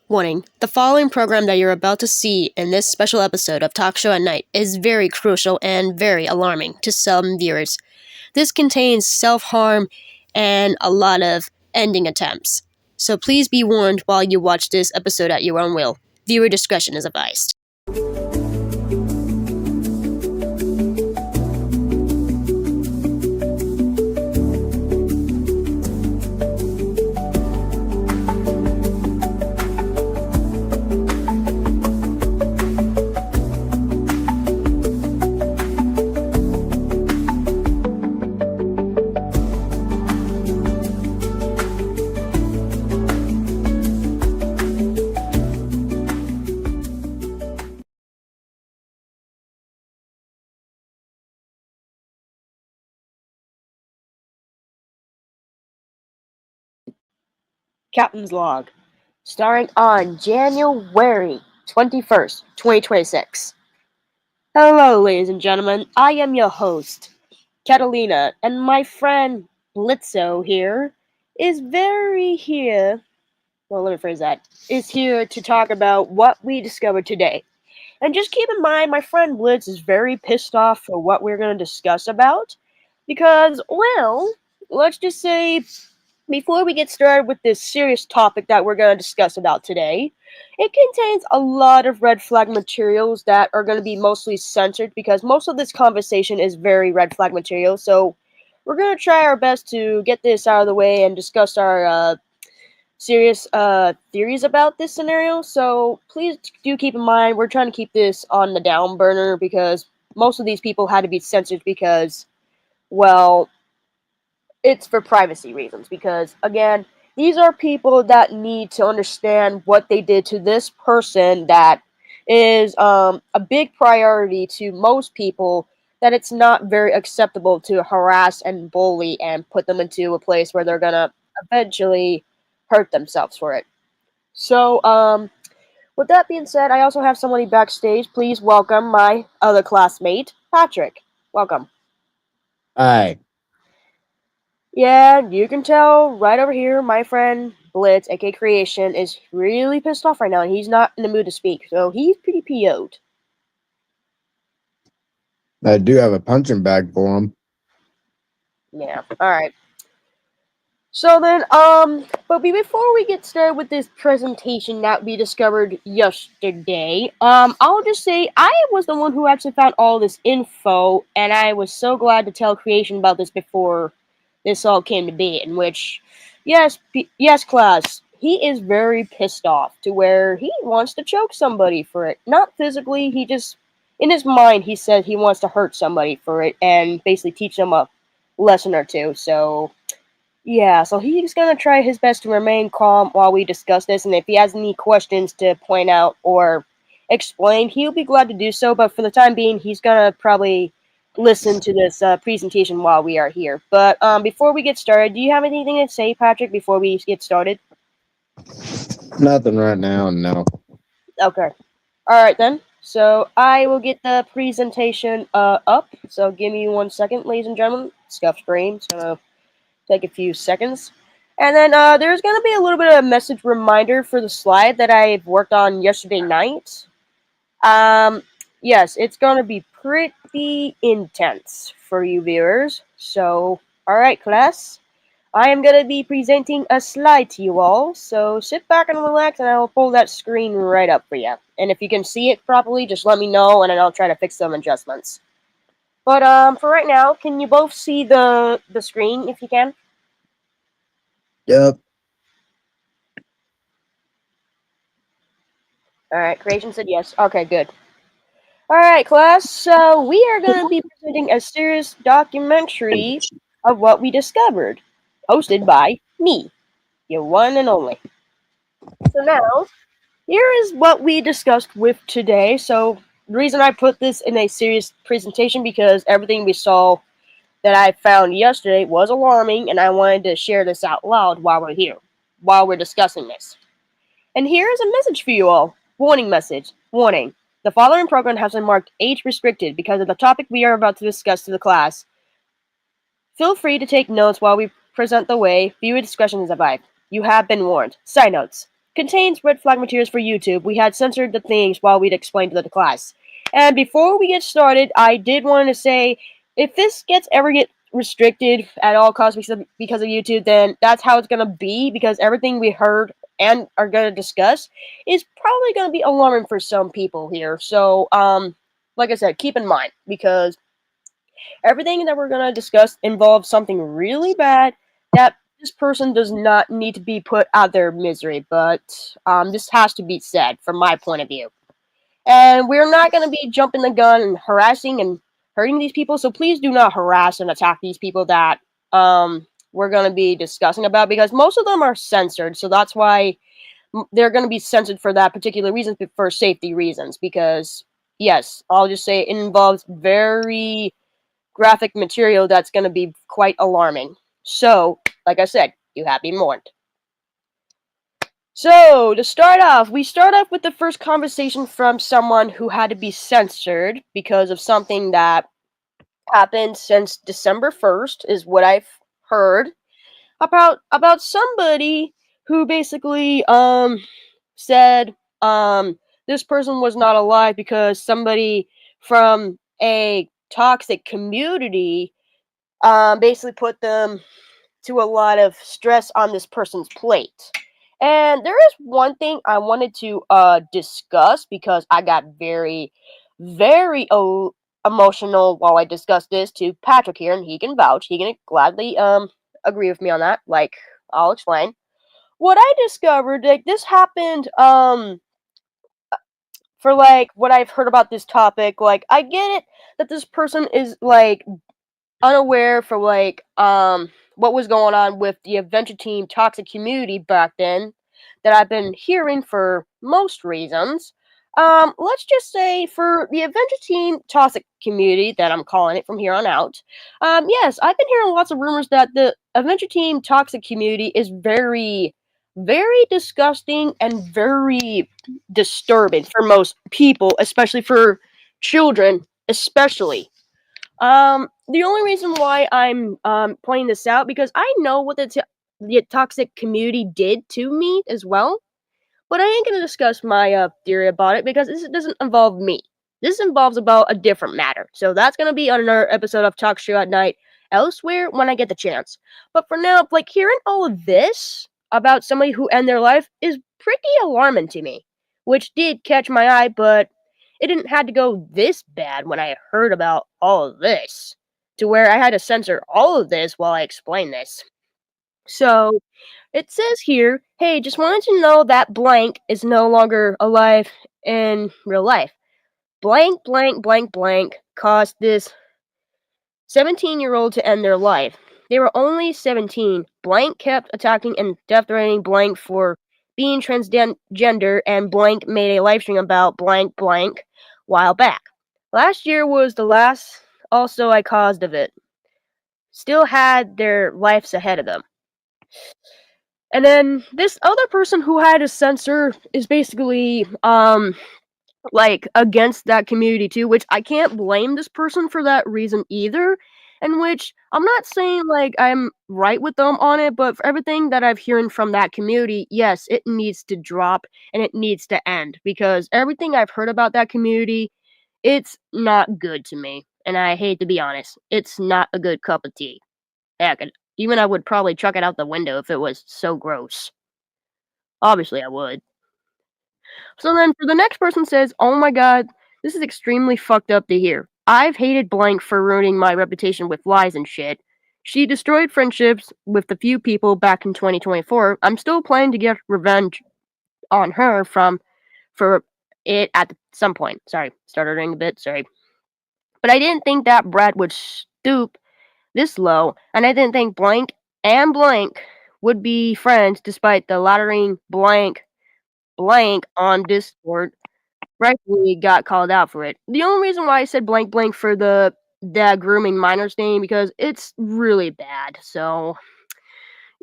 Warning, the following program that you're about to see in this special episode of Talkshow at Night is very crucial and very alarming to some viewers. This contains self-harm and a lot of ending attempts. So please be warned while you watch this episode at your own will. Viewer discretion is advised. Captain's Log, starring on January 21st, 2026. Hello, ladies and gentlemen. I am your host, Catalina, and my friend Blitzo here is here to talk about what we discovered today. And just keep in mind, my friend Blitz is very pissed off for what we're going to discuss about, because, well, let's just say before we get started with this serious topic that we're going to discuss about today, it contains a lot of red flag materials that are going to be mostly censored because most of this conversation is very red flag material. So we're going to try our best to get this out of the way and discuss our serious theories about this scenario. So please do keep in mind we're trying to keep this on the down burner because most of these people had to be censored because, well, it's for privacy reasons, because again, these are people that need to understand what they did to this person that is a big priority to most people, that it's not very acceptable to harass and bully and put them into a place where they're gonna eventually hurt themselves for it. So with that being said, I also have somebody backstage. Please welcome my other classmate, Patrick. Welcome. Hi. Yeah, you can tell right over here, my friend Blitz, aka Creation, is really pissed off right now, and he's not in the mood to speak, so he's pretty PO'd. I do have a punching bag for him. Yeah, alright. So then, but before we get started with this presentation that we discovered yesterday, I'll just say I was the one who actually found all this info, and I was so glad to tell Creation about this before this all came to be, in which, yes, class, he is very pissed off to where he wants to choke somebody for it. Not physically, he just, in his mind, he said he wants to hurt somebody for it and basically teach them a lesson or two, so yeah, so he's gonna try his best to remain calm while we discuss this, and if he has any questions to point out or explain, he'll be glad to do so, but for the time being, he's gonna probably listen to this presentation while we are here. But before we get started, do you have anything to say, Patrick, before we get started? Nothing right now, no. Okay. Alright then. So I will get the presentation up. So give me 1 second, ladies and gentlemen. Scuff screen. It's gonna take a few seconds. And then there's going to be a little bit of a message reminder for the slide that I worked on yesterday night. Yes, it's going to be pretty intense for you viewers. So, alright class, I am going to be presenting a slide to you all. So sit back and relax, and I will pull that screen right up for you. And if you can see it properly, just let me know, and then I'll try to fix some adjustments. But for right now, can you both see the screen if you can? Yep. Alright, Creation said yes. Okay, good. Alright, class, so we are going to be presenting a serious documentary of what we discovered, hosted by me, your one and only. So now, here is what we discussed with today. So the reason I put this in a serious presentation because everything we saw that I found yesterday was alarming, and I wanted to share this out loud while we're here, while we're discussing this. And here is a message for you all. Warning message. Warning. The following program has been marked age restricted because of the topic we are about to discuss to the class. Feel free to take notes while we present the way. Viewer discretion is advised. You have been warned. Side notes. contains red flag materials for YouTube. We had censored the things while we'd explained to the class. And before we get started, I did want to say, if this ever get restricted at all costs because of YouTube, then that's how it's gonna be, because everything we heard and are gonna discuss is probably gonna be alarming for some people here. So, like I said, keep in mind, because everything that we're gonna discuss involves something really bad that this person does not need to be put out their misery, but this has to be said from my point of view. And we're not going to be jumping the gun and harassing and hurting these people, so please do not harass and attack these people that we're going to be discussing about, because most of them are censored, so that's why they're going to be censored for that particular reason, for safety reasons, because, yes, I'll just say it involves very graphic material that's going to be quite alarming. So, like I said, you have been warned. So, to start off, we start off with the first conversation from someone who had to be censored because of something that happened since December 1st, is what I've heard about somebody who basically said this person was not alive because somebody from a toxic community basically put them to a lot of stress on this person's plate. And there is one thing I wanted to discuss, because I got very, very emotional while I discussed this to Patrick here, and he can vouch. He can gladly agree with me on that. Like, I'll explain. What I discovered, like, this happened for, like, what I've heard about this topic. Like, I get it that this person is, like, unaware for, like, what was going on with the Adventure Team toxic community back then, that I've been hearing for most reasons. Let's just say for the Adventure Team toxic community, that I'm calling it from here on out. Yes, I've been hearing lots of rumors that the Adventure Team toxic community is very, very disgusting and very disturbing for most people, especially for children, especially. The only reason why I'm pointing this out, because I know what the toxic community did to me as well, but I ain't gonna discuss my theory about it, because this doesn't involve me. This involves about a different matter. So that's gonna be on another episode of Talkshow at Night elsewhere when I get the chance. But for now, like, hearing all of this about somebody who ended their life is pretty alarming to me, which did catch my eye, but it didn't have to go this bad when I heard about all of this, to where I had to censor all of this while I explain this. So, it says here, hey, just wanted to know that blank is no longer alive in real life. Blank, blank, blank, blank caused this 17-year-old to end their life. They were only 17. Blank kept attacking and death threatening blank for being transgender, and blank made a live stream about blank blank while back. Last year was the last also I caused of it. Still had their lives ahead of them. And then this other person who had a censor is basically like against that community too, which I can't blame this person for that reason either. In which I'm not saying like I'm right with them on it, but for everything that I've hearing from that community, yes, it needs to drop and it needs to end, because everything I've heard about that community, it's not good to me. And I hate to be honest, it's not a good cup of tea. Heck, even I would probably chuck it out the window if it was so gross. Obviously, I would. So then for the next person says, oh my god, this is extremely fucked up to hear. I've hated blank for ruining my reputation with lies and shit. She destroyed friendships with the few people back in 2024. I'm still planning to get revenge on her for it at some point. Sorry, stuttering a bit, sorry. But I didn't think that Brad would stoop this low, and I didn't think blank and blank would be friends despite the lattering blank on Discord rightfully got called out for it. The only reason why I said blank blank for that grooming minors thing, because it's really bad. So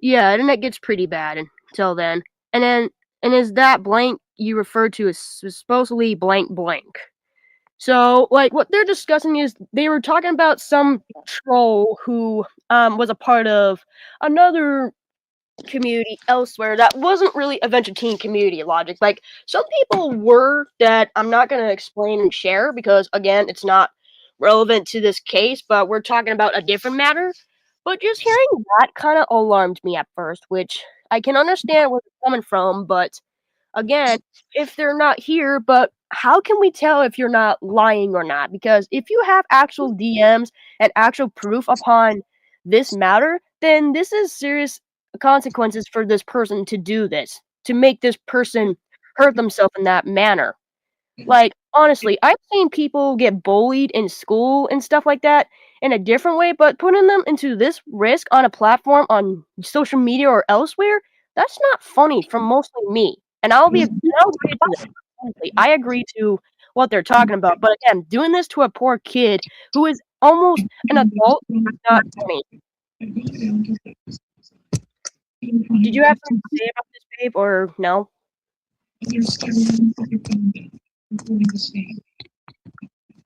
yeah, and it gets pretty bad until then. And is that blank you referred to as supposedly blank blank. So like what they're discussing is they were talking about some troll who was a part of another community elsewhere that wasn't really a venture teen community logic. Like, some people were that I'm not going to explain and share because, again, it's not relevant to this case, but we're talking about a different matter. But just hearing that kind of alarmed me at first, which I can understand where it's coming from, but again, if they're not here, but how can we tell if you're not lying or not? Because if you have actual DMs and actual proof upon this matter, then this is serious consequences for this person to do this, to make this person hurt themselves in that manner. Like, honestly, I've seen people get bullied in school and stuff like that in a different way, but putting them into this risk on a platform on social media or elsewhere, that's not funny for mostly me. And I'll agree to that. Honestly, I agree to what they're talking about. But again, doing this to a poor kid who is almost an adult is not funny. Did you have something to say about this, babe, or no?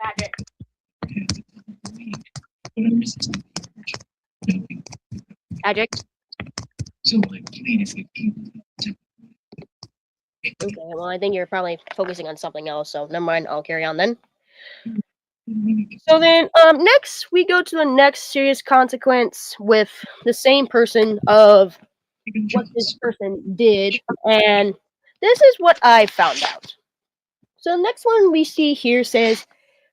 Magic. Magic. Okay, well, I think you're probably focusing on something else, so never mind. I'll carry on then. So then, next we go to the next serious consequence with the same person of what this person did, and this is what I found out. So the next one we see here says,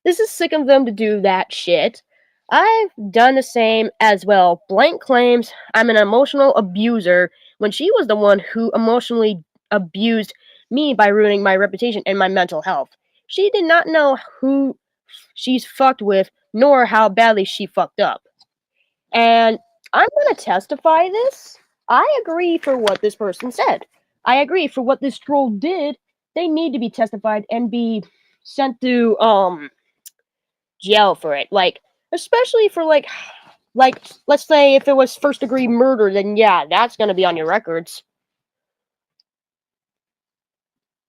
"This is sick of them to do that shit. I've done the same as well. Blank claims I'm an emotional abuser when she was the one who emotionally abused me by ruining my reputation and my mental health. She did not know who she's fucked with, nor how badly she fucked up. And I'm going to testify this. I agree for what this person said. I agree for what this troll did. They need to be testified and be sent to jail for it. Like, especially for like let's say if it was first degree murder, then yeah, that's going to be on your records.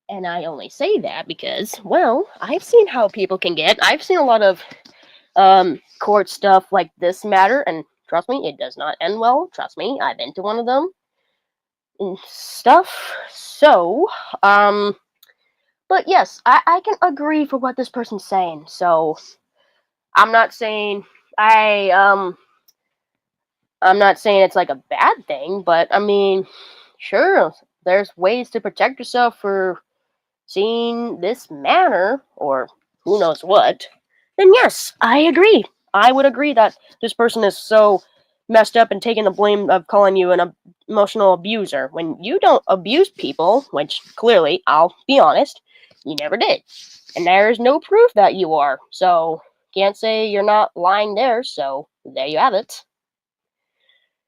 And I only say that because, well, I've seen how people can get. I've seen a lot of court stuff like this matter, and trust me, it does not end well. Trust me, I've been to one of them and stuff. So, but yes, I can agree for what this person's saying. So, I'm not saying I'm not saying it's like a bad thing, but I mean, sure, there's ways to protect yourself for seeing this manner or who knows what. Then yes, I agree. I would agree that this person is so messed up and taking the blame of calling you an emotional abuser when you don't abuse people, which clearly, I'll be honest, you never did. And there's no proof that you are. So, can't say you're not lying there. So, there you have it.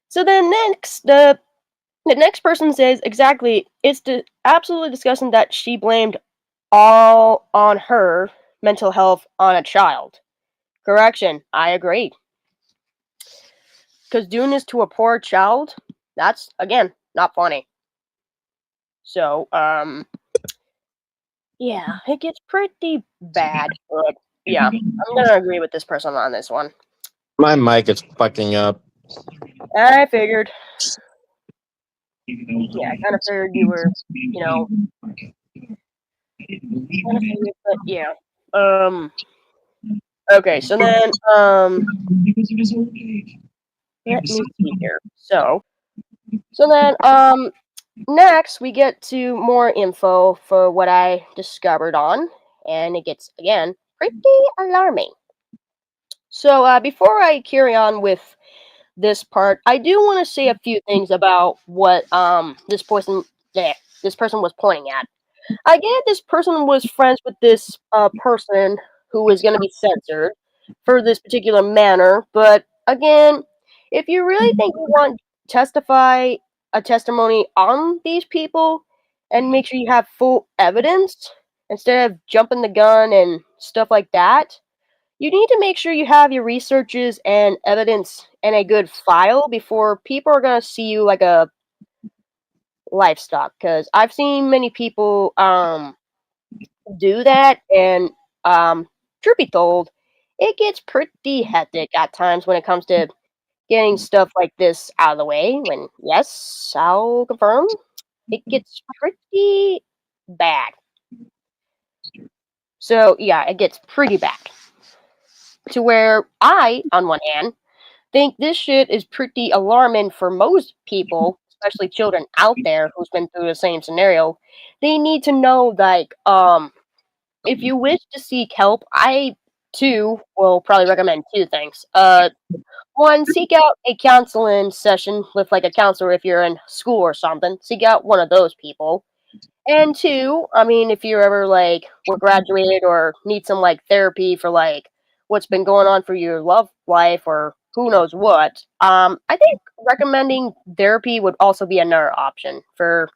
So then next, the next person says exactly, it's absolutely disgusting that she blamed all on her mental health on a child. Correction, I agree. Because doing this to a poor child, that's, again, not funny. So, yeah, it gets pretty bad. But yeah, I'm gonna agree with this person on this one. My mic is fucking up. I figured. Yeah, I kind of figured you were, you know, kind of figured, but yeah. Okay, so then, let me see here. So then, next we get to more info for what I discovered on, and it gets, again, pretty alarming. So, before I carry on with this part, I do want to say a few things about what this person was pointing at. I get this person was friends with this person who is going to be censored for this particular manner, but again, if you really think you want to testify a testimony on these people and make sure you have full evidence instead of jumping the gun and stuff like that, you need to make sure you have your researches and evidence in a good file before people are going to see you like a livestock. Because I've seen many people do that, and truth be told, it gets pretty hectic at times when it comes to getting stuff like this out of the way, when, yes, I'll confirm, it gets pretty bad. So, yeah, it gets pretty bad. To where I, on one hand, think this shit is pretty alarming for most people, especially children out there who's been through the same scenario. They need to know, like, if you wish to seek help, I too will probably recommend two things. One, seek out a counseling session with like a counselor if you're in school or something. Seek out one of those people. And two, I mean, if you're ever like were graduated or need some like therapy for like what's been going on for your love life or who knows what, I think recommending therapy would also be another option for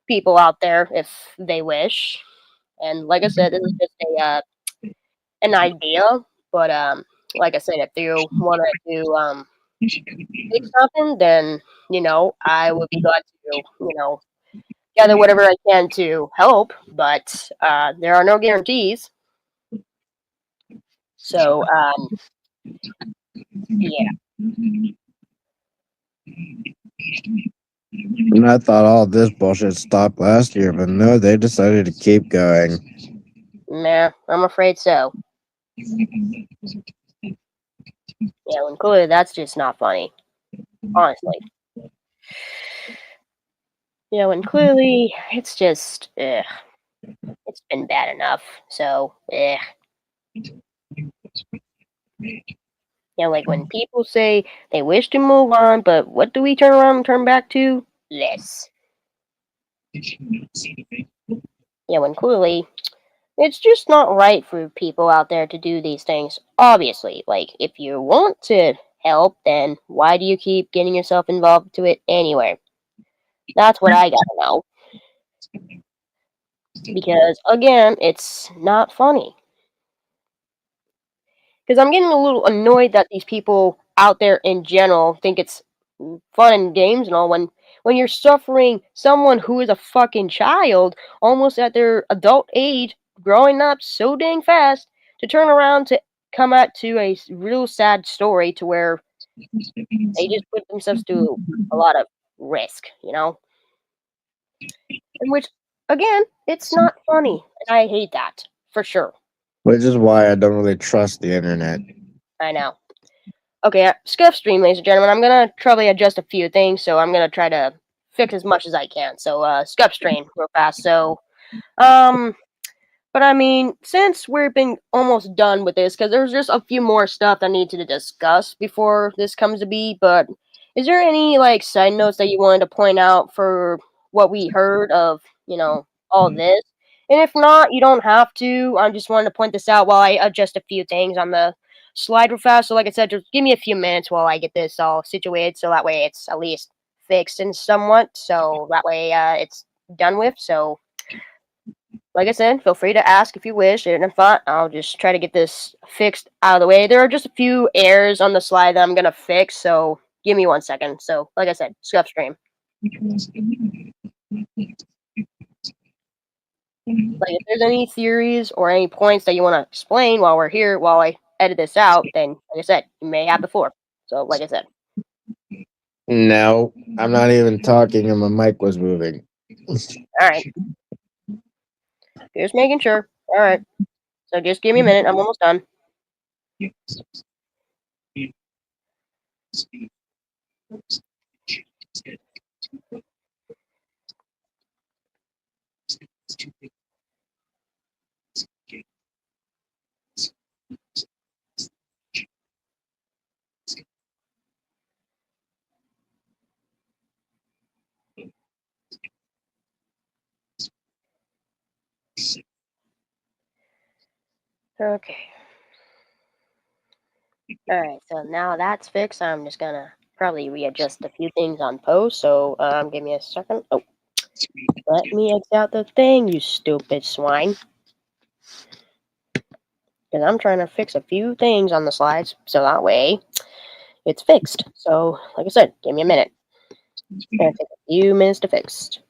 people out there if they wish. And like I said, this is just a an idea, but like I said, if you want to fix something, then I would be glad to gather whatever I can to help. But there are no guarantees. So yeah, And I thought all this bullshit stopped last year, but no, they decided to keep going. nah, I'm afraid so. Yeah, when clearly that's just not funny, honestly. Yeah, when clearly it's just, it's been bad enough. So, like when people say they wish to move on, but what do we turn around and turn back to? Less. Yeah, when clearly it's just not right for people out there to do these things. Obviously, like if you want to help, then why do you keep getting yourself involved to it anyway? That's what I gotta know. Because again, it's not funny. Because I'm getting a little annoyed that these people out there in general think it's fun and games and all when you're suffering someone who is a fucking child almost at their adult age growing up so dang fast to turn around to come out to a real sad story to where they just put themselves to a lot of risk, in which again it's not funny and I hate that for sure. Which is why I don't really trust the internet. I know. Okay, Scuff Stream, ladies and gentlemen. I'm gonna probably adjust a few things, so I'm gonna try to fix as much as I can. So, Scuff Stream, real fast. So, um, but I mean, since we've been almost done with this, because there's just a few more stuff I need to discuss before this comes to be. But is there any like side notes that you wanted to point out for what we heard of, all this? And if not, you don't have to. I just wanted to point this out while I adjust a few things on the slide real fast. So, like I said, just give me a few minutes while I get this all situated, so that way it's at least fixed and somewhat. So that way it's done with. So like I said, feel free to ask if you wish, and if not, I'll just try to get this fixed out of the way. There are just a few errors on the slide that I'm gonna fix, so give me 1 second. So, like I said, Scuff Stream. Like, if there's any theories or any points that you want to explain while we're here, while I edit this out, then, like I said, you may have the floor. So, like I said. No, I'm not even talking and my mic was moving. Alright. Just making sure. Alright. So, just give me a minute. I'm almost done. Okay. Alright, so now that's fixed. I'm just gonna probably readjust a few things on post. So, give me a second. Oh, let me X out the thing, you stupid swine. Because I'm trying to fix a few things on the slides, so that way it's fixed. So, like I said, give me a minute. It's gonna take a few minutes to fix.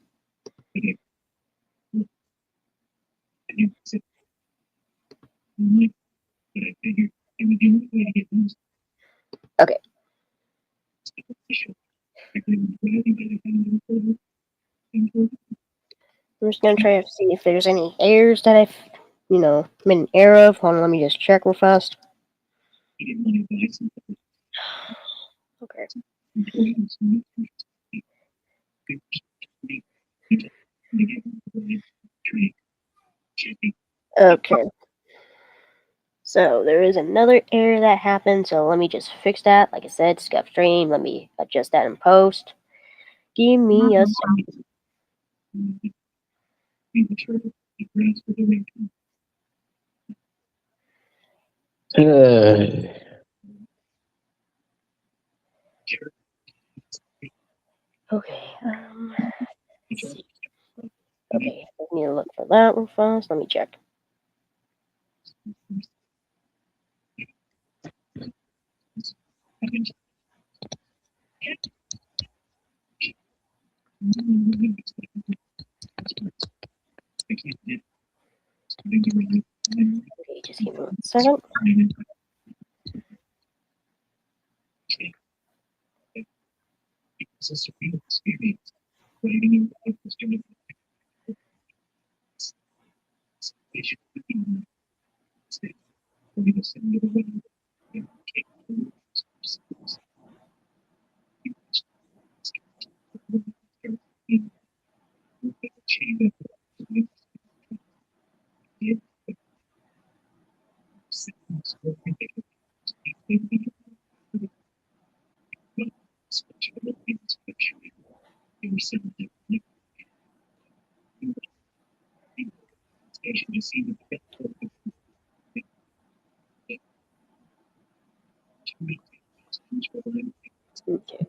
Okay. I'm just gonna try to see if there's any errors that I've, made an error of. Hold on, let me just check real fast. Okay. Okay. So there is another error that happened, so let me just fix that. Like I said, scuff stream. Let me adjust that in post. Give me a second. Okay. Let's see. Okay, I need to look for that real fast. Let me check. Okay, just give me 1 second. Okay.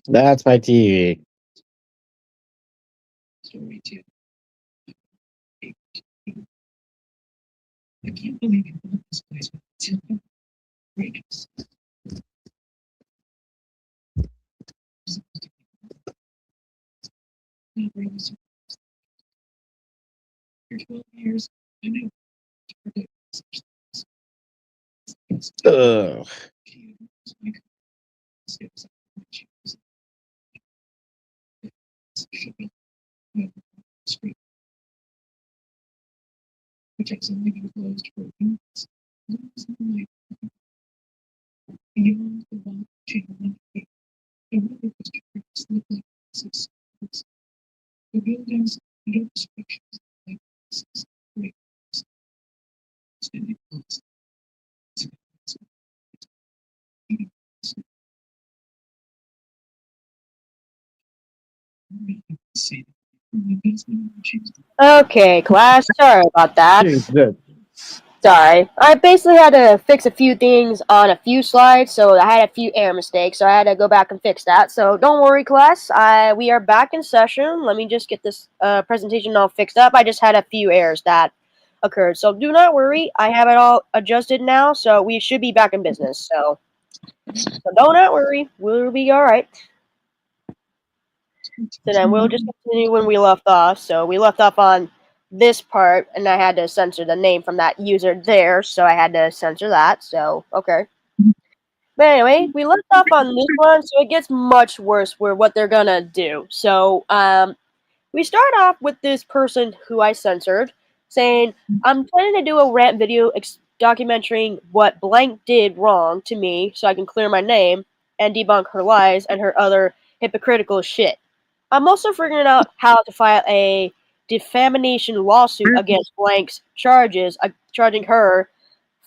That's my TV. Ugh. Okay, class. Sorry about that. Good. Sorry. I basically had to fix a few things on a few slides, so I had a few error mistakes, so I had to go back and fix that. So don't worry, class. We are back in session. Let me just get this presentation all fixed up. I just had a few errors that occurred. So do not worry. I have it all adjusted now, so we should be back in business. So do not worry. We'll be all right. So then we'll just continue when we left off. So we left off on this part, and I had to censor the name from that user there, so I had to censor that. So, okay. But anyway, we left off on this one, so it gets much worse for what they're gonna do. So, we start off with this person who I censored saying, I'm planning to do a rant video documenting what blank did wrong to me so I can clear my name and debunk her lies and her other hypocritical shit. I'm also figuring out how to file a defamation lawsuit against blank's charges, charging her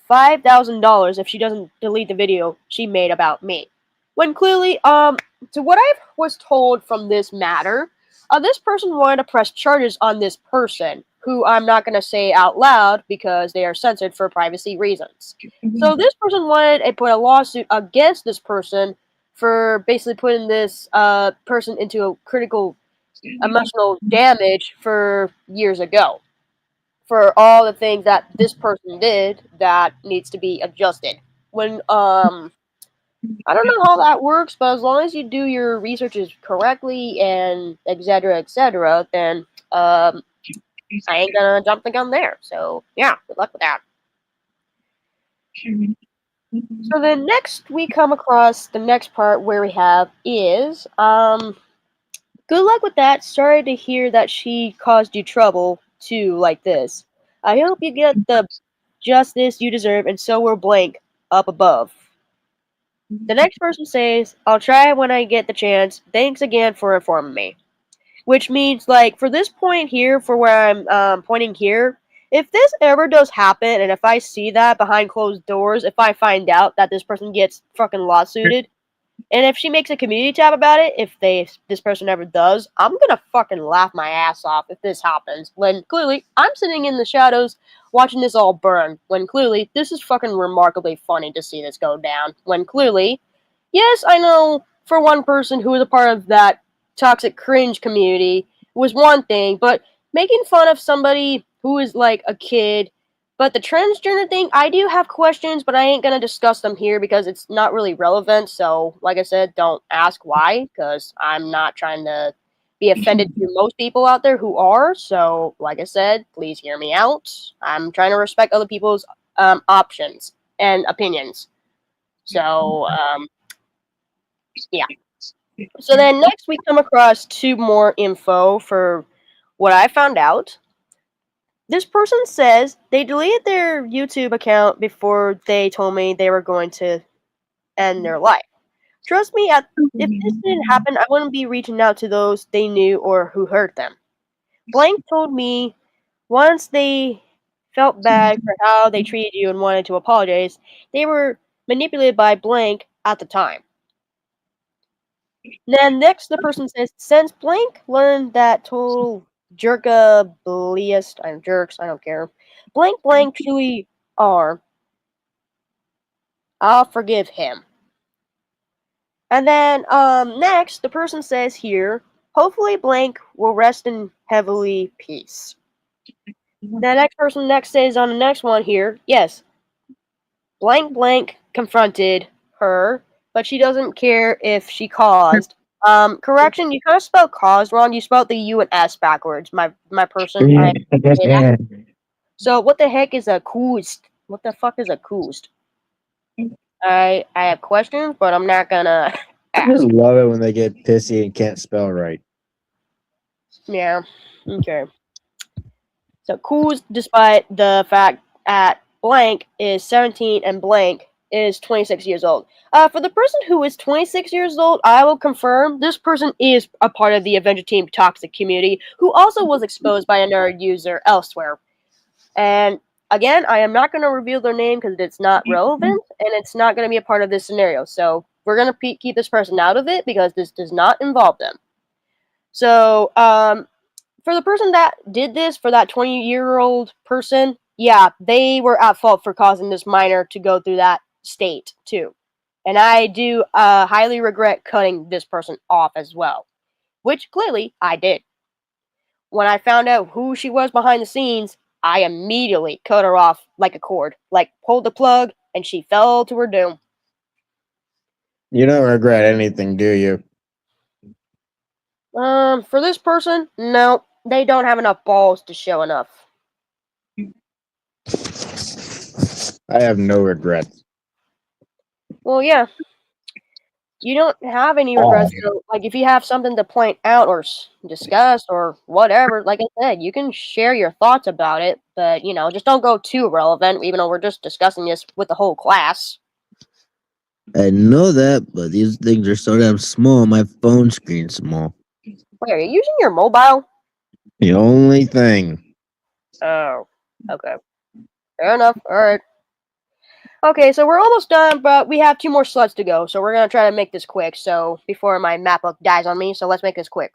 $5,000 if she doesn't delete the video she made about me. When clearly, to what I was told from this matter, this person wanted to press charges on this person, who I'm not going to say out loud because they are censored for privacy reasons. So this person wanted to put a lawsuit against this person for basically putting this person into a critical emotional damage for years ago, for all the things that this person did that needs to be adjusted. When I don't know how that works, but as long as you do your researches correctly and etc., then I ain't gonna jump the gun there. So yeah, good luck with that. So then next we come across the next part where we have is good luck with that. Sorry to hear that she caused you trouble too like this. I hope you get the justice you deserve, and so will blank up above. The next person says, I'll try when I get the chance. Thanks again for informing me. Which means, like, for this point here, for where I'm pointing here, if this ever does happen, and if I see that behind closed doors, if I find out that this person gets fucking lawsuited, and if she makes a community tab about it, if this person ever does, I'm gonna fucking laugh my ass off if this happens. When clearly I'm sitting in the shadows watching this all burn. When clearly this is fucking remarkably funny to see this go down. When clearly, yes, I know for one person who was a part of that toxic cringe community was one thing, but making fun of somebody who is like a kid. But the transgender thing, I do have questions, but I ain't gonna discuss them here because it's not really relevant. So, like I said, don't ask why, because I'm not trying to be offended to most people out there who are. So, like I said, please hear me out. I'm trying to respect other people's options and opinions. So, yeah. So then next we come across two more info for what I found out. This person says they deleted their YouTube account before they told me they were going to end their life. Trust me, if this didn't happen, I wouldn't be reaching out to those they knew or who hurt them. Blank told me once they felt bad for how they treated you and wanted to apologize, they were manipulated by Blank at the time. Then next, the person says, since Blank learned that total jerkabliest, I'm jerks, I don't care. Blank truly are. I'll forgive him. And then next, the person says here, hopefully Blank will rest in heavenly peace. The next person next says on the next one here, yes, Blank confronted her, but she doesn't care if she caused. Correction, you kind of spelled caused wrong. You spelled the U and S backwards. My person. So what the heck is a caused? What the fuck is a caused? I have questions, but I'm not gonna I ask. just love it when they get pissy and can't spell right. Yeah. Okay. So caused, despite the fact that Blank is 17 and Blank is 26 years old. For the person who is 26 years old, I will confirm this person is a part of the Avenger Team toxic community who also was exposed by another user elsewhere. And again, I am not going to reveal their name because it's not relevant and it's not going to be a part of this scenario. So we're going to keep this person out of it because this does not involve them. So, for the person that did this, for that 20-year-old person, yeah, they were at fault for causing this minor to go through that state, too. And I do highly regret cutting this person off as well, which clearly I did. When I found out who she was behind the scenes, I immediately cut her off like a cord, like pulled the plug, and she fell to her doom. You don't regret anything, do you? For this person, no, they don't have enough balls to show enough. I have no regrets. Well, yeah. You don't have any Oh, regrets, so, like, if you have something to point out or discuss or whatever, like I said, you can share your thoughts about it, but, just don't go too relevant, even though we're just discussing this with the whole class. I know that, but these things are so damn small. My phone screen's small. Wait, are you using your mobile? The only thing. Oh, okay. Fair enough. Alright. Okay, so we're almost done, but we have 2 more slots to go, so we're gonna try to make this quick, so before my map book dies on me, so let's make this quick.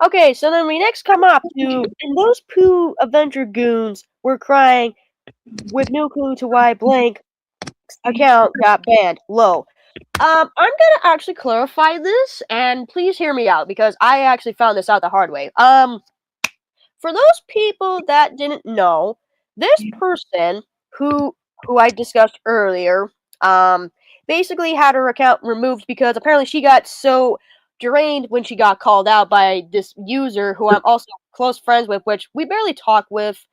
Okay, so then we next come up to, and those poo Avenger goons were crying with no clue to why blank account got banned. Low. I'm gonna actually clarify this, and please hear me out because I actually found this out the hard way. For those people that didn't know, this person who I discussed earlier, basically had her account removed because apparently she got so drained when she got called out by this user who I'm also close friends with, which we barely talk with,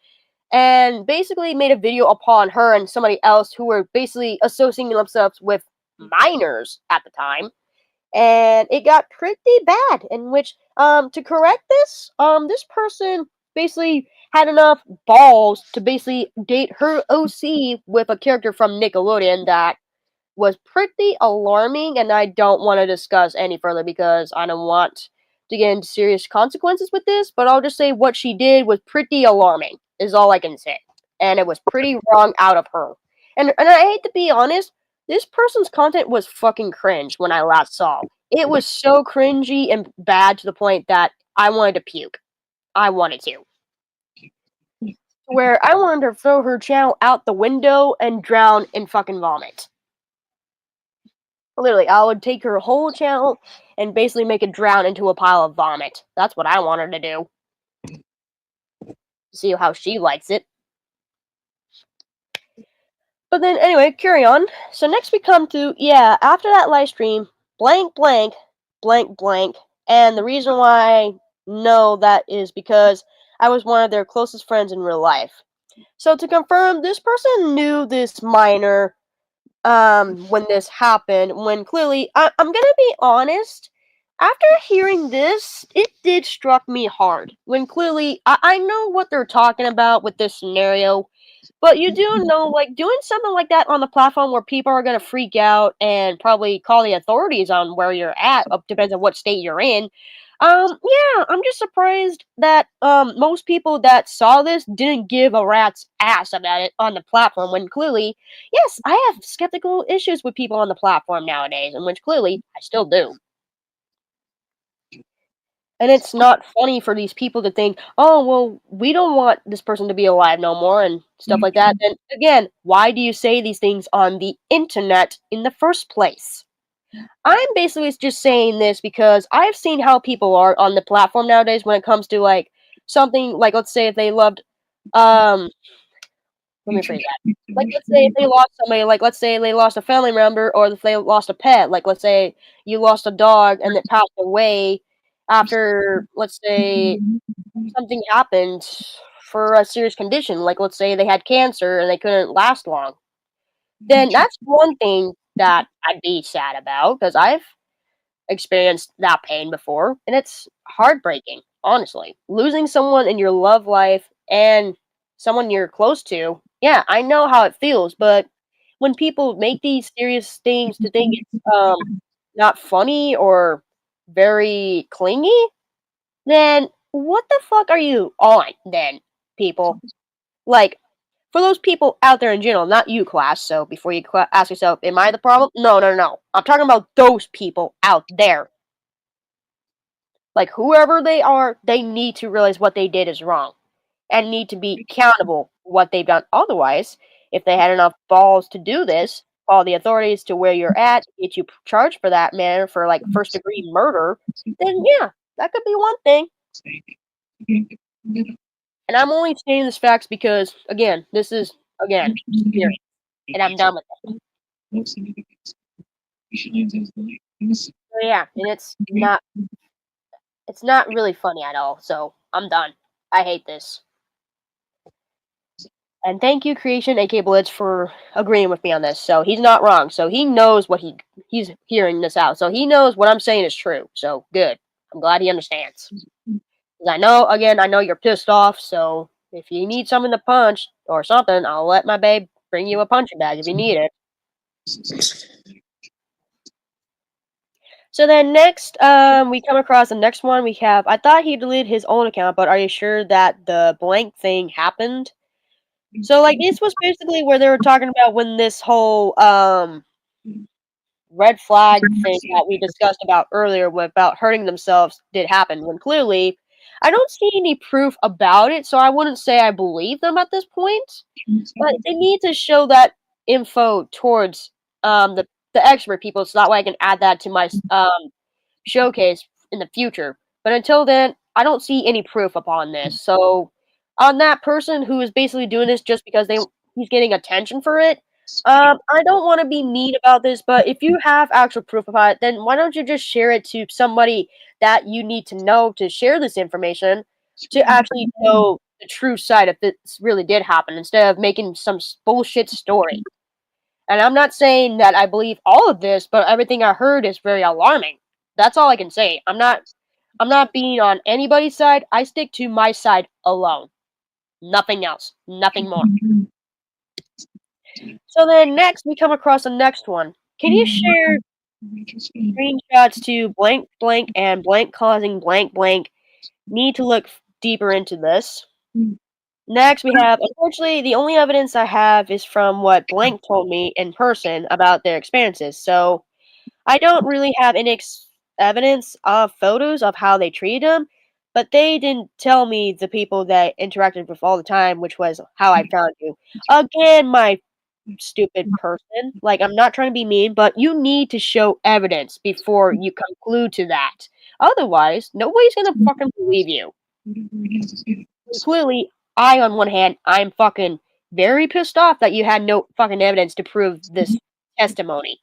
and basically made a video upon her and somebody else who were basically associating themselves with minors at the time, and it got pretty bad. In which, to correct this, this person basically had enough balls to basically date her OC with a character from Nickelodeon that was pretty alarming, and I don't want to discuss any further because I don't want to get into serious consequences with this, but I'll just say what she did was pretty alarming, is all I can say. And it was pretty wrong out of her. And I hate to be honest, this person's content was fucking cringe when I last saw. It was so cringy and bad to the point that I wanted to puke. I wanted to. Where I wanted to throw her channel out the window and drown in fucking vomit. Literally, I would take her whole channel and basically make it drown into a pile of vomit. That's what I want her to do. See how she likes it. But then, anyway, carry on. So next we come to, yeah, after that live stream, blank, blank, blank, blank. And the reason why I know that is because I was one of their closest friends in real life. So to confirm, this person knew this minor when this happened, when clearly I'm gonna be honest, after hearing this it did struck me hard when clearly I know what they're talking about with this scenario, but you do know, like, doing something like that on the platform where people are gonna freak out and probably call the authorities on where you're at, depends on what state you're in. Yeah, I'm just surprised that most people that saw this didn't give a rat's ass about it on the platform when clearly, yes, I have skeptical issues with people on the platform nowadays, and which clearly I still do. And it's not funny for these people to think, oh, well, we don't want this person to be alive no more and stuff like that. Then again, why do you say these things on the internet in the first place? I'm basically just saying this because I've seen how people are on the platform nowadays when it comes to like something like, let's say if they loved let me phrase that. Like, let's say if they lost somebody, like let's say they lost a family member or if they lost a pet, like let's say you lost a dog and it passed away after, let's say, something happened for a serious condition, like let's say they had cancer and they couldn't last long. Then that's one thing that I'd be sad about because I've experienced that pain before, and it's heartbreaking, honestly. Losing someone in your love life and someone you're close to, yeah, I know how it feels, but when people make these serious things to think it's not funny or very clingy, then what the fuck are you on then, people? Like, for those people out there in general, not you, class. So before you ask yourself, am I the problem? No, no, no. I'm talking about those people out there. Like, whoever they are, they need to realize what they did is wrong and need to be accountable for what they've done. Otherwise, if they had enough balls to do this, call the authorities to where you're at, get you charged for that matter for like first degree murder, then yeah, that could be one thing. And I'm only saying this facts because, again, this is, again, serious. And I'm done with it. So yeah, and it's not really funny at all, so I'm done. I hate this. And thank you, Creation, aka Blitz, for agreeing with me on this. So he's not wrong. So he knows what he's hearing this out. So he knows what I'm saying is true. So good. I'm glad he understands. 'Cause I know you're pissed off. So if you need something to punch or something, I'll let my babe bring you a punching bag if you need it. So then next, we come across the next one. We have. I thought he deleted his own account, but are you sure that the blank thing happened? So like this was basically where they were talking about when this whole red flag thing that we discussed about earlier about hurting themselves did happen when clearly I don't see any proof about it, so I wouldn't say I believe them at this point. But they need to show that info towards the expert people so that way I can add that to my showcase in the future. But until then, I don't see any proof upon this. So on that person who is basically doing this just because he's getting attention for it, I don't want to be mean about this, but if you have actual proof about it, then why don't you just share it to somebody that you need to know to share this information to actually know the true side if this really did happen instead of making some bullshit story. And I'm not saying that I believe all of this, but everything I heard is very alarming. That's all I can say. I'm not being on anybody's side. I stick to my side alone. Nothing else. Nothing more. So then next we come across the next one. Can you share screenshots to blank blank and blank causing blank blank? Need to look deeper into this. Next we have unfortunately the only evidence I have is from what blank told me in person about their experiences. So I don't really have any evidence of photos of how they treated him, but they didn't tell me the people that interacted with all the time, which was how I found you. Again, my stupid person. Like, I'm not trying to be mean, but you need to show evidence before you conclude to that. Otherwise, nobody's gonna fucking believe you. And clearly, on one hand, I'm fucking very pissed off that you had no fucking evidence to prove this testimony.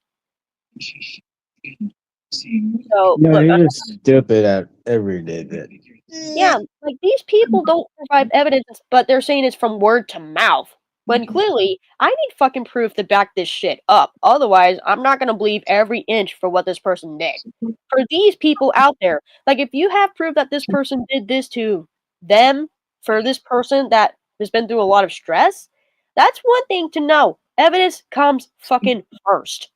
So, No, look, you're just stupid at every day bit. yeah, like these people don't provide evidence, but they're saying it's from word to mouth. When clearly, I need fucking proof to back this shit up. Otherwise, I'm not gonna believe every inch for what this person did. For these people out there, like if you have proof that this person did this to them, for this person that has been through a lot of stress, that's one thing to know. Evidence comes fucking first.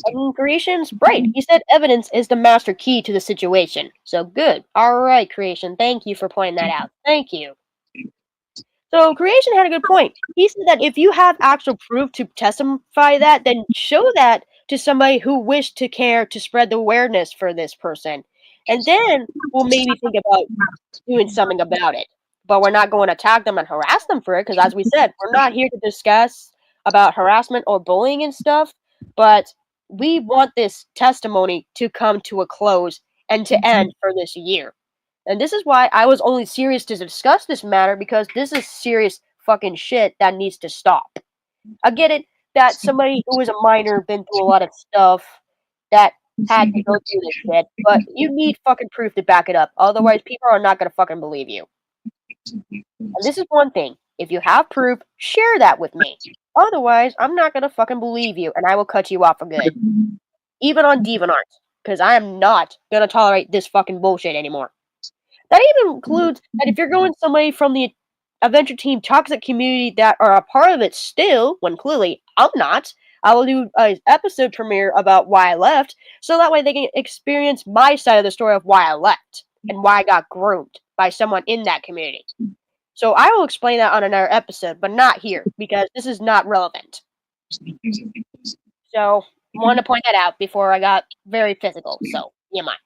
And Creation's right. He said evidence is the master key to the situation. So good. Alright, Creation. Thank you for pointing that out. Thank you. So Creation had a good point. He said that if you have actual proof to testify that, then show that to somebody who wished to care to spread the awareness for this person. And then we'll maybe think about doing something about it. But we're not going to attack them and harass them for it, because as we said, we're not here to discuss about harassment or bullying and stuff, but we want this testimony to come to a close and to end for this year. And this is why I was only serious to discuss this matter, because this is serious fucking shit that needs to stop. I get it that somebody who is a minor been through a lot of stuff that had to go through this shit, but you need fucking proof to back it up. Otherwise, people are not gonna fucking believe you. And this is one thing. If you have proof, share that with me. Otherwise, I'm not gonna fucking believe you, and I will cut you off for good. Even on DeviantArt, because I am not gonna tolerate this fucking bullshit anymore. That even includes that if you're going somebody from the Adventure Team toxic community that are a part of it still, when clearly I'm not, I will do an episode premiere about why I left, so that way they can experience my side of the story of why I left and why I got groomed by someone in that community. So I will explain that on another episode, but not here, because this is not relevant. So, I wanted to point that out before I got very physical, so, you mind.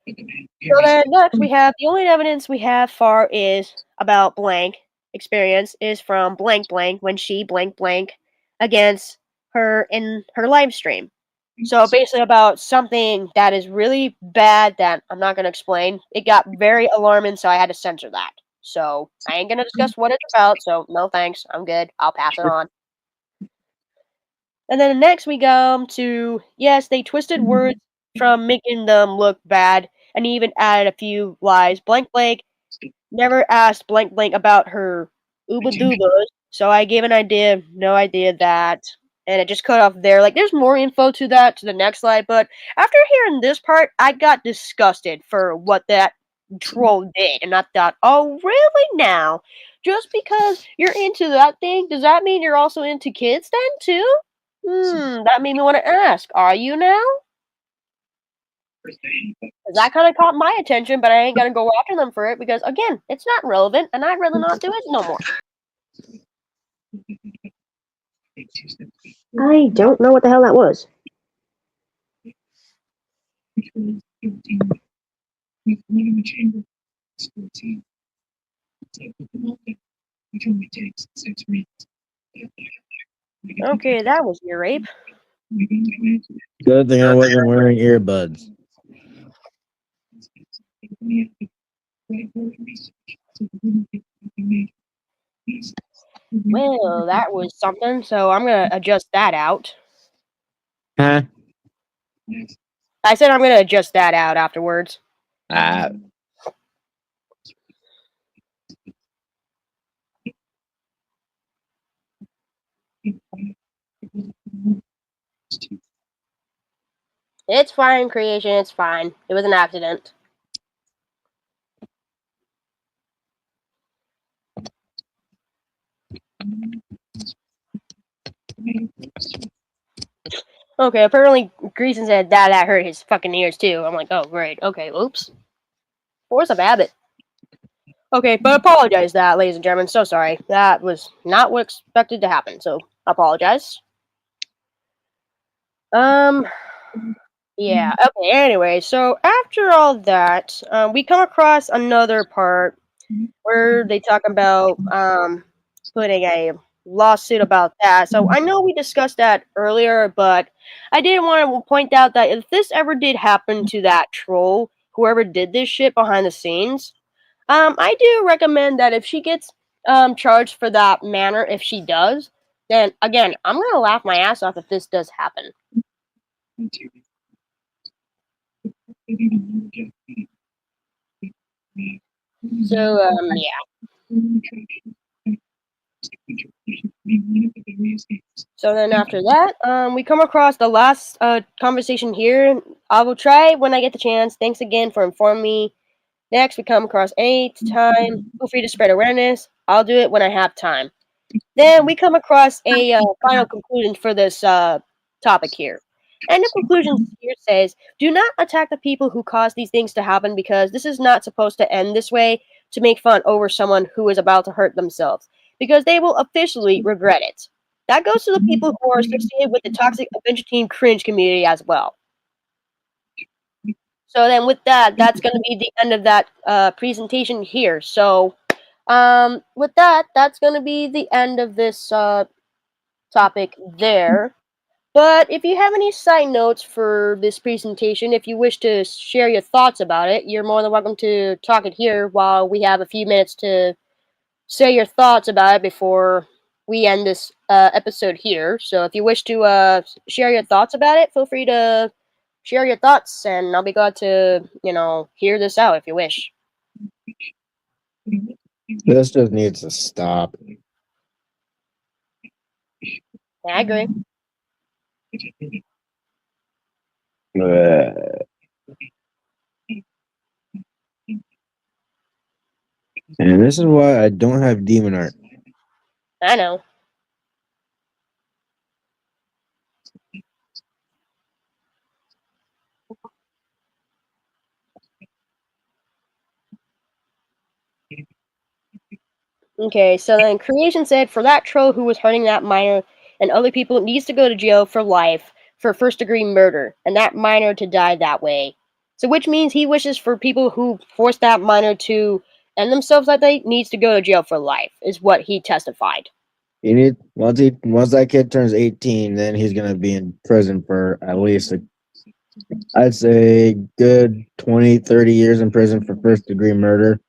So then next we have the only evidence we have far is about blank experience is from blank blank when she blank blank against her in her live stream. So basically about something that is really bad that I'm not gonna explain. It got very alarming, so I had to censor that. So I ain't gonna discuss what it's about, so no thanks. I'm good. I'll pass it on. And then next we come to, yes, they twisted words from making them look bad, and even added a few lies. Blank blank never asked blank blank about her Uba Dubas, so I gave an idea, no idea that, and it just cut off there. Like, there's more info to that, to the next slide, but after hearing this part, I got disgusted for what that troll did, and I thought, oh, really now? Just because you're into that thing, does that mean you're also into kids then, too? That made me want to ask, are you now? Because that kind of caught my attention, but I ain't gonna go after them for it because, again, it's not relevant, and I'd rather not do it no more. I don't know what the hell that was. Okay, that was ear rape. Good thing I wasn't wearing earbuds. Well, that was something, so I'm gonna adjust that out. Huh? I said I'm gonna adjust that out afterwards. It's fine, creation, it's fine. It was an accident. Okay, apparently Greason said that hurt his fucking ears too. I'm like, oh, great. Okay, oops. Force of habit. Okay, but apologize that, ladies and gentlemen. So sorry. That was not what expected to happen, so apologize. Yeah, okay, anyway, so after all that, we come across another part where they talk about, putting a lawsuit about that. So I know we discussed that earlier, but I did want to point out that if this ever did happen to that troll, whoever did this shit behind the scenes, I do recommend that if she gets charged for that manner, if she does, then again, I'm gonna laugh my ass off if this does happen. So yeah. So then after that, we come across the last conversation here. I will try when I get the chance. Thanks again for informing me. Next, we come across any time. Feel free to spread awareness. I'll do it when I have time. Then we come across a final conclusion for this topic here. And the conclusion here says, do not attack the people who cause these things to happen because this is not supposed to end this way to make fun over someone who is about to hurt themselves because they will officially regret it. That goes to the people who are associated with the Toxic Adventure Team cringe community as well. So then with that, that's going to be the end of that presentation here. So with that, that's going to be the end of this topic there. But if you have any side notes for this presentation, if you wish to share your thoughts about it, you're more than welcome to talk it here while we have a few minutes to say your thoughts about it before we end this episode here. So if you wish to share your thoughts about it, feel free to share your thoughts, and I'll be glad to, hear this out if you wish. This just needs to stop. I agree. And this is why I don't have demon art. I know. Okay, so then Creation said for that troll who was hurting that minor and other people needs to go to jail for life for first degree murder, and that minor to die that way. So which means he wishes for people who forced that minor to end themselves that day needs to go to jail for life, is what he testified. Once that kid turns 18, then he's gonna be in prison for at least I'd say good 20, 30 years in prison for first degree murder.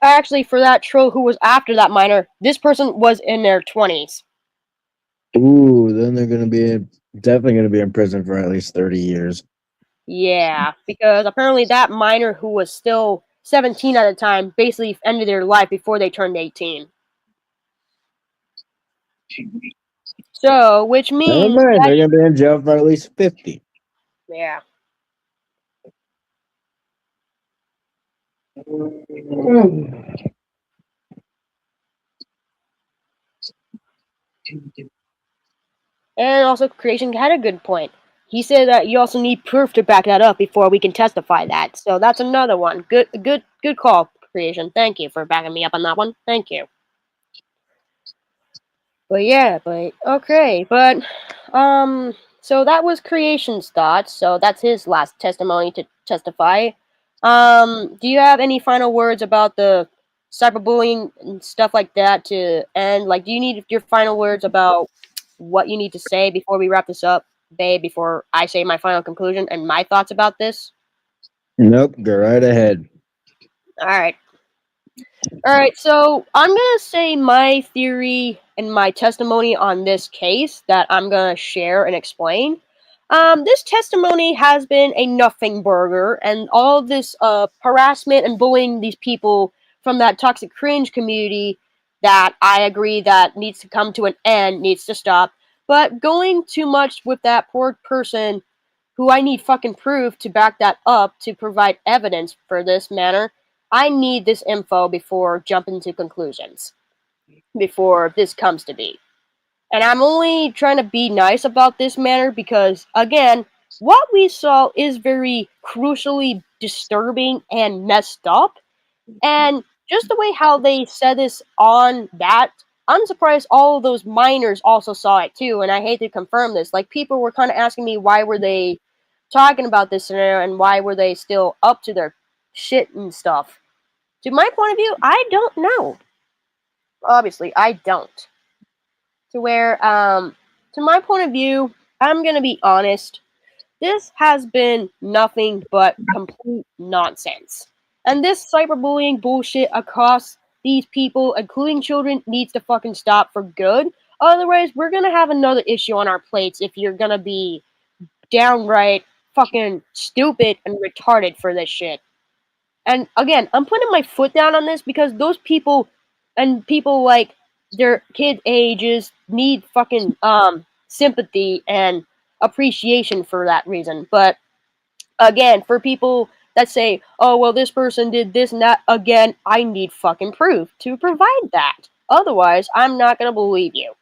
Actually, for that troll who was after that minor, this person was in their 20s. Ooh, then they're gonna be definitely gonna be in prison for at least 30 years. Yeah, because apparently that minor who was still 17 at the time basically ended their life before they turned 18. So, which Never means mind, that, they're gonna be in jail for at least 50. yeah. And also, Creation had a good point. He said that you also need proof to back that up before we can testify that. So that's another one. Good call, Creation. Thank you for backing me up on that one. Thank you. But yeah, but okay, but so that was Creation's thoughts. So that's his last testimony to testify. Do you have any final words about the cyberbullying and stuff like that to end? Like, do you need your final words about what you need to say before we wrap this up, babe? Before I say my final conclusion and my thoughts about this. Nope, go right ahead. All right. All right, so I'm gonna say my theory and my testimony on this case that I'm gonna share and explain. This testimony has been a nothing burger, and all this harassment and bullying these people from that toxic cringe community that I agree that needs to come to an end, needs to stop. But going too much with that poor person who I need fucking proof to back that up to provide evidence for this matter. I need this info before jumping to conclusions, before this comes to be. And I'm only trying to be nice about this matter because, again, what we saw is very crucially disturbing and messed up. And just the way how they said this on that, I'm surprised all of those minors also saw it too. And I hate to confirm this. Like, people were kind of asking me why were they talking about this scenario and why were they still up to their shit and stuff. To my point of view, I don't know. Obviously, I don't. To my point of view, I'm gonna be honest. This has been nothing but complete nonsense. And this cyberbullying bullshit across these people, including children, needs to fucking stop for good. Otherwise, we're gonna have another issue on our plates if you're gonna be downright fucking stupid and retarded for this shit. And again, I'm putting my foot down on this because those people and people like their kid ages need fucking sympathy and appreciation for that reason. But again, for people that say, "Oh, well this person did this and that," again, I need fucking proof to provide that. Otherwise, I'm not going to believe you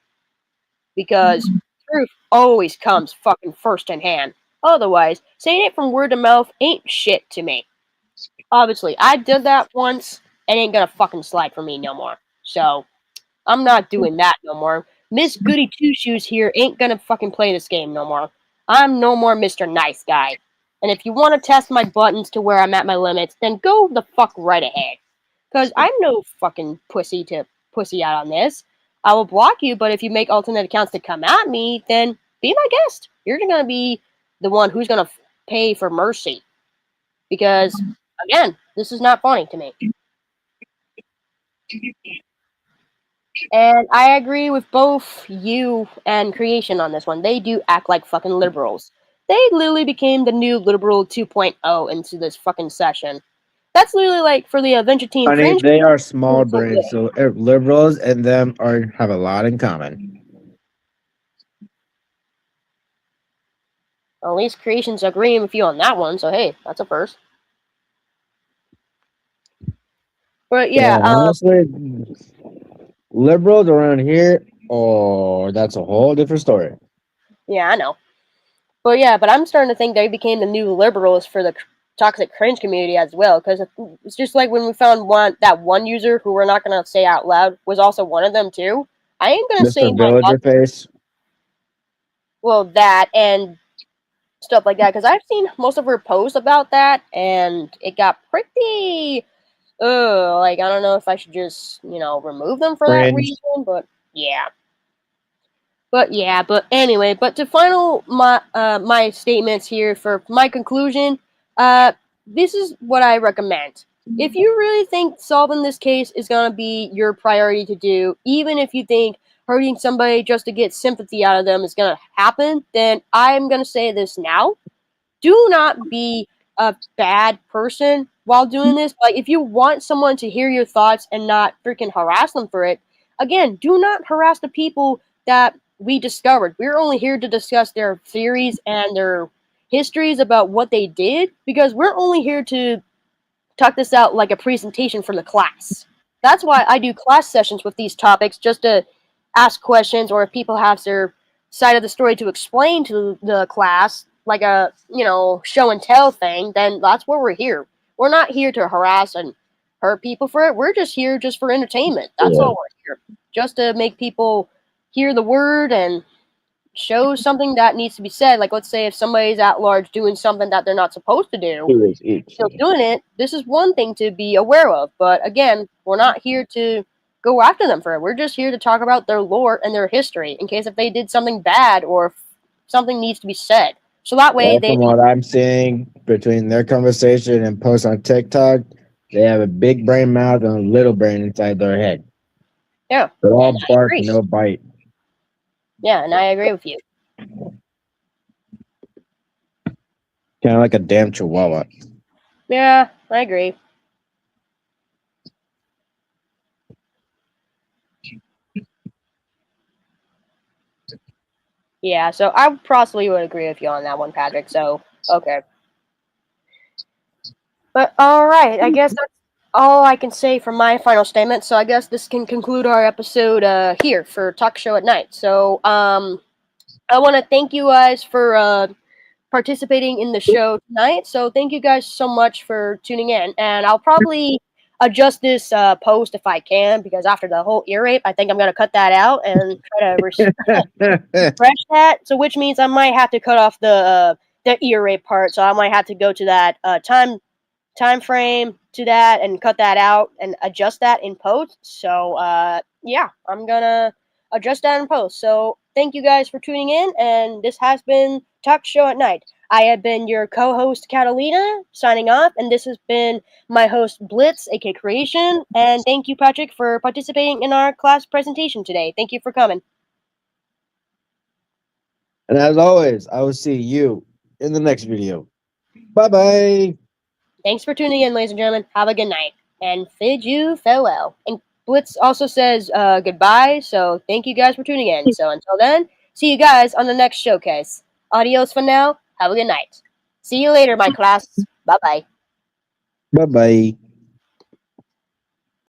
because truth always comes fucking first in hand. Otherwise, saying it from word to mouth ain't shit to me. Obviously, I did that once. It ain't gonna fucking slide for me no more. So, I'm not doing that no more. Miss Goody Two Shoes here ain't gonna fucking play this game no more. I'm no more Mr. Nice Guy. And if you want to test my buttons to where I'm at my limits, then go the fuck right ahead. Because I'm no fucking pussy to pussy out on this. I will block you, but if you make alternate accounts to come at me, then be my guest. You're gonna be the one who's gonna pay for mercy. Because, again, this is not funny to me. And I agree with both you and Creation on this one. They do act like fucking liberals. They literally became the new liberal 2.0 into this fucking session. That's literally like for the Adventure Team Honey, cringe. they are small brains, so liberals and them are have a lot in common. At least Creation's agreeing with you on that one, so hey, that's a first. But Yeah, yeah, honestly, liberals around here, oh, that's a whole different story. yeah, I know. But yeah, but I'm starting to think they became the new liberals for the toxic cringe community as well. Because it's just like when we found that one user who we're not gonna say out loud was also one of them too. I ain't gonna say Mr. my Villager thoughts. Face. Well, that and stuff like that. Because I've seen most of her posts about that, and it got pretty. Like I don't know if I should just remove them for that Cringe. reason, but yeah. But anyway, but to final my statements here for my conclusion, this is what I recommend. If you really think solving this case is gonna be your priority to do, even if you think, hurting somebody just to get sympathy out of them is going to happen, then I'm going to say this now. Do not be a bad person while doing this. Like, if you want someone to hear your thoughts and not freaking harass them for it, again, do not harass the people that we discovered. We're only here to discuss their theories and their histories about what they did, because we're only here to talk this out like a presentation for the class. That's why I do class sessions with these topics, just to ask questions, or if people have their side of the story to explain to the class, like a, show and tell thing, then that's where we're here. We're not here to harass and hurt people for it. We're just here just for entertainment. That's all we're here. Just to make people hear the word and show something that needs to be said. Like, let's say if somebody's at large doing something that they're not supposed to do, still doing it, this is one thing to be aware of. But again, we're not here to go after them for it. We're just here to talk about their lore and their history, in case if they did something bad or if something needs to be said. So that way From what I'm seeing between their conversation and posts on TikTok, they have a big brain mouth and a little brain inside their head. Yeah. They're all bark, no bite. Yeah, and I agree with you. Kind of like a damn chihuahua. Yeah, I agree. Yeah, so I possibly would agree with you on that one, Patrick. So, okay. But all right, I guess that's all I can say for my final statement. So I guess this can conclude our episode here for Talk Show at Night. So I want to thank you guys for participating in the show tonight. So thank you guys so much for tuning in. And I'll probably adjust this post if I can, because after the whole ear rape, I think I'm going to cut that out and try to refresh that. So which means I might have to cut off the ear rape part. So I might have to go to that time frame to that and cut that out and adjust that in post. So yeah, I'm gonna adjust that in post. So thank you guys for tuning in, and this has been Talk Show at Night. I have been your co-host Catalina, signing off, and this has been my host Blitz, aka Creation, and thank you, Patrick, for participating in our class presentation today. Thank you for coming. And as always, I will see you in the next video. Bye-bye. Thanks for tuning in, ladies and gentlemen. Have a good night, and bid you farewell. And Blitz also says goodbye, so thank you guys for tuning in. So until then, see you guys on the next showcase. Adios for now. Have a good night. See you later, my class. Bye-bye. Bye-bye.